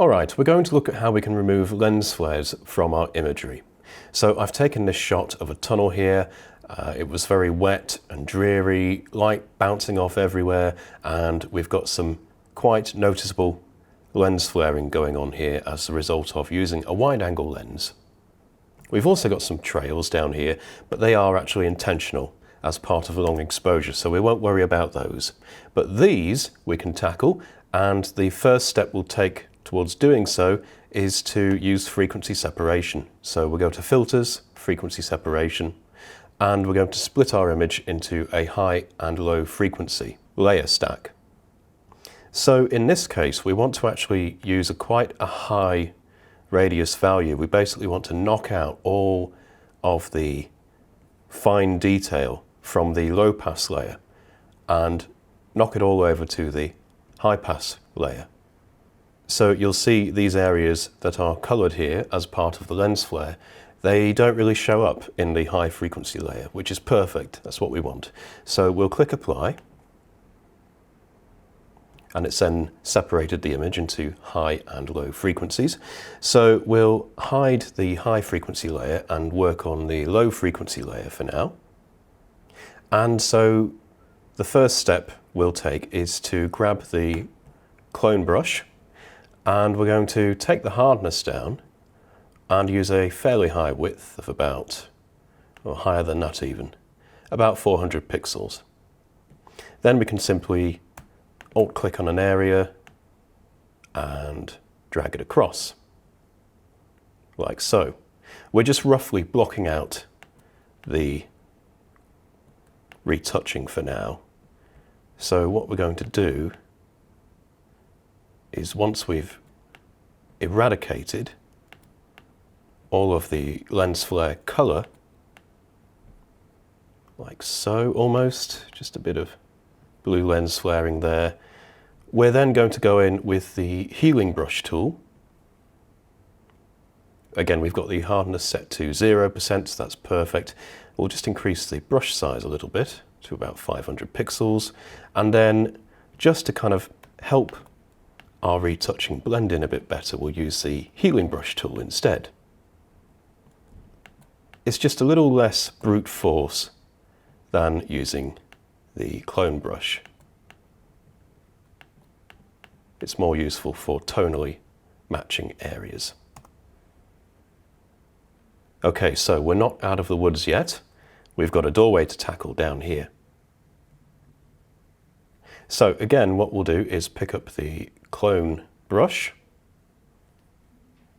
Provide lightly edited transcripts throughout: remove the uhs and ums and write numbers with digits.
Alright, we're going to look at how we can remove lens flares from our imagery. So I've taken this shot of a tunnel here. It was very wet and dreary, light bouncing off everywhere, and we've got some quite noticeable lens flaring going on here as a result of using a wide-angle lens. We've also got some trails down here, but they are actually intentional as part of a long exposure, so we won't worry about those. But these we can tackle, and the first step we'll take towards doing so is to use frequency separation. So we'll go to Filters, Frequency Separation, and we're going to split our image into a high and low frequency layer stack. So in this case, we want to actually use quite a high radius value. We basically want to knock out all of the fine detail from the low pass layer and knock it all over to the high pass layer. So you'll see these areas that are coloured here as part of the lens flare, they don't really show up in the high frequency layer, which is perfect. That's what we want. So we'll click apply, and it's then separated the image into high and low frequencies. So we'll hide the high frequency layer and work on the low frequency layer for now. And so the first step we'll take is to grab the clone brush, and we're going to take the hardness down and use a fairly high width of about, or higher than that even, about 400 pixels. Then we can simply alt-click on an area and drag it across, like so. We're just roughly blocking out the retouching for now. So what we're going to do is, once we've eradicated all of the lens flare colour, like so almost, just a bit of blue lens flaring there, we're then going to go in with the healing brush tool. Again, we've got the hardness set to 0%, so that's perfect. We'll just increase the brush size a little bit to about 500 pixels, and then just to kind of help our retouching blend in a bit better, we'll use the healing brush tool instead. It's just a little less brute force than using the clone brush. It's more useful for tonally matching areas. Okay, so we're not out of the woods yet. We've got a doorway to tackle down here. So again, what we'll do is pick up the clone brush,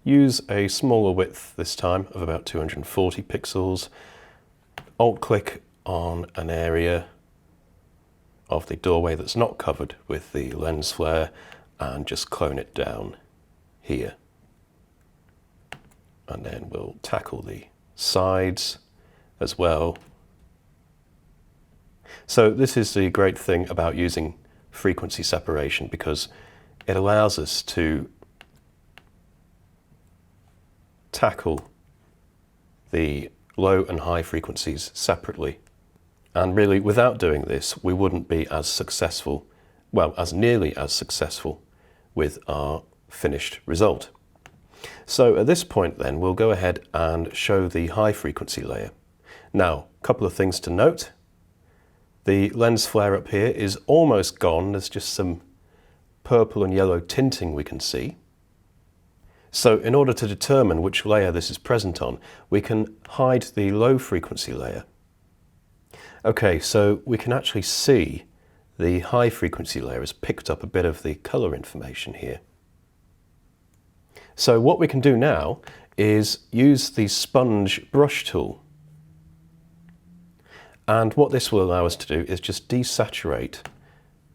use a smaller width this time of about 240 pixels, alt-click on an area of the doorway that's not covered with the lens flare and just clone it down here. And then we'll tackle the sides as well. So this is the great thing about using frequency separation, because it allows us to tackle the low and high frequencies separately. And really, without doing this, we wouldn't be as successful, well, as nearly as successful with our finished result. So at this point then, we'll go ahead and show the high frequency layer. Now, a couple of things to note. The lens flare up here is almost gone. There's just some purple and yellow tinting we can see. So in order to determine which layer this is present on, we can hide the low frequency layer. Okay, so we can actually see the high frequency layer has picked up a bit of the colour information here. So what we can do now is use the sponge brush tool. And what this will allow us to do is just desaturate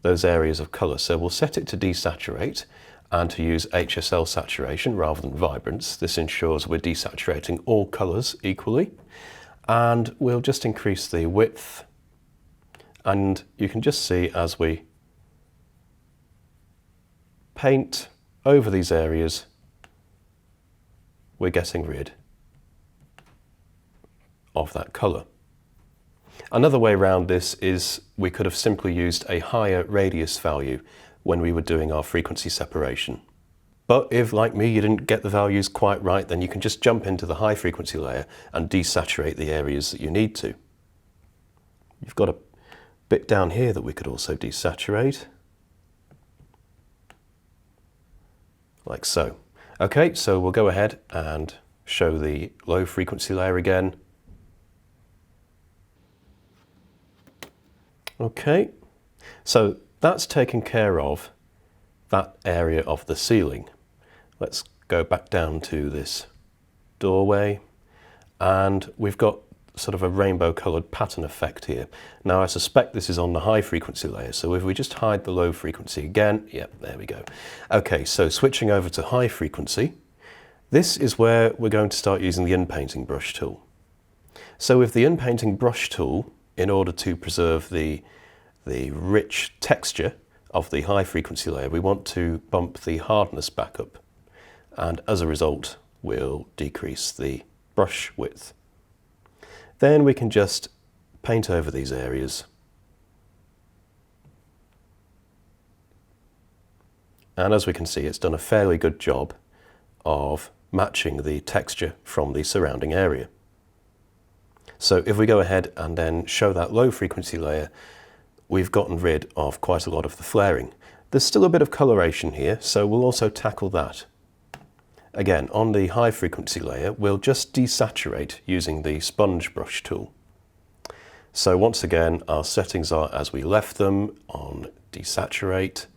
those areas of colour. So we'll set it to desaturate and to use HSL saturation rather than vibrance. This ensures we're desaturating all colours equally. And we'll just increase the width. And you can just see as we paint over these areas, we're getting rid of that colour. Another way around this is we could have simply used a higher radius value when we were doing our frequency separation. But if, like me, you didn't get the values quite right, then you can just jump into the high frequency layer and desaturate the areas that you need to. You've got a bit down here that we could also desaturate, like so. Okay, so we'll go ahead and show the low frequency layer again. Okay, so that's taken care of that area of the ceiling. Let's go back down to this doorway, and we've got sort of a rainbow coloured pattern effect here. Now I suspect this is on the high frequency layer, so if we just hide the low frequency again, yep, there we go. Okay, so switching over to high frequency, this is where we're going to start using the inpainting brush tool. So with the inpainting brush tool, in order to preserve the rich texture of the high frequency layer, we want to bump the hardness back up, and as a result we'll decrease the brush width. Then we can just paint over these areas, and as we can see, it's done a fairly good job of matching the texture from the surrounding area. So if we go ahead and then show that low frequency layer, we've gotten rid of quite a lot of the flaring. There's still a bit of coloration here, so we'll also tackle that. Again, on the high frequency layer, we'll just desaturate using the sponge brush tool. So once again, our settings are as we left them on desaturate.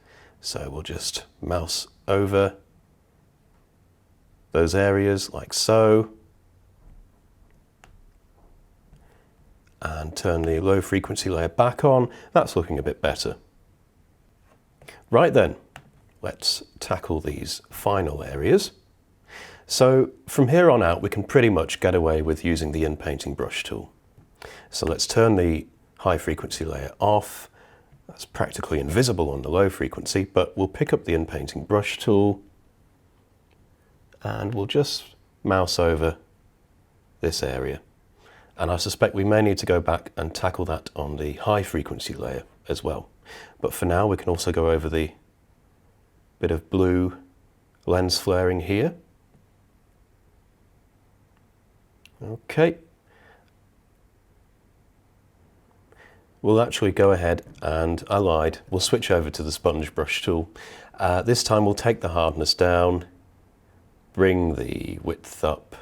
So we'll just mouse over those areas like so, and turn the low frequency layer back on. That's looking a bit better. Right then, let's tackle these final areas. So from here on out, we can pretty much get away with using the inpainting brush tool. So let's turn the high frequency layer off. That's practically invisible on the low frequency, but we'll pick up the inpainting brush tool and we'll just mouse over this area. And I suspect we may need to go back and tackle that on the high frequency layer as well. But for now, we can also go over the bit of blue lens flaring here. Okay. We'll actually go ahead and, I lied, we'll switch over to the sponge brush tool. This time we'll take the hardness down, bring the width up,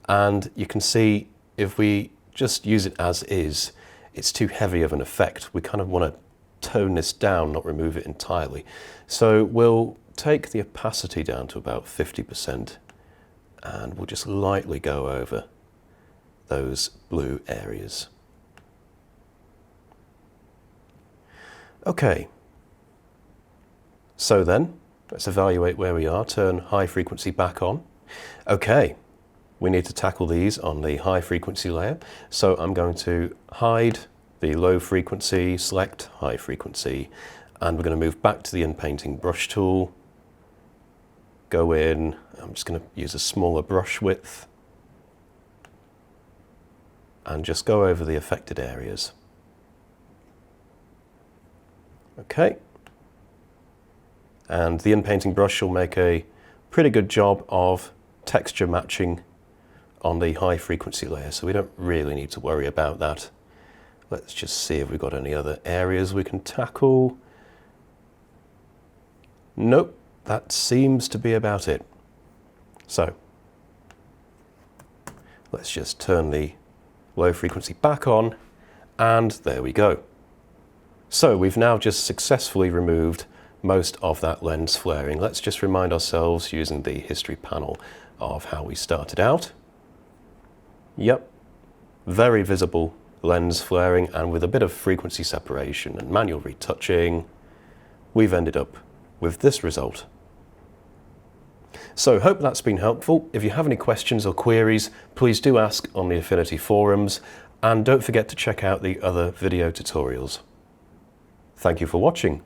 and you can see if we just use it as is, it's too heavy of an effect. We kind of want to tone this down, not remove it entirely. So we'll take the opacity down to about 50% and we'll just lightly go over those blue areas. Okay, so then let's evaluate where we are, turn high frequency back on. Okay, we need to tackle these on the high frequency layer. So I'm going to hide the low frequency, select high frequency, and we're going to move back to the inpainting brush tool. Go in, I'm just going to use a smaller brush width and just go over the affected areas. Okay. And the inpainting brush will make a pretty good job of texture matching on the high frequency layer, so we don't really need to worry about that. Let's just see if we've got any other areas we can tackle. Nope, that seems to be about it. So let's just turn the low frequency back on, and there we go. So we've now just successfully removed most of that lens flaring. Let's just remind ourselves using the history panel of how we started out. Yep, very visible lens flaring, and with a bit of frequency separation and manual retouching, we've ended up with this result. So hope that's been helpful. If you have any questions or queries, please do ask on the Affinity forums, and don't forget to check out the other video tutorials. Thank you for watching.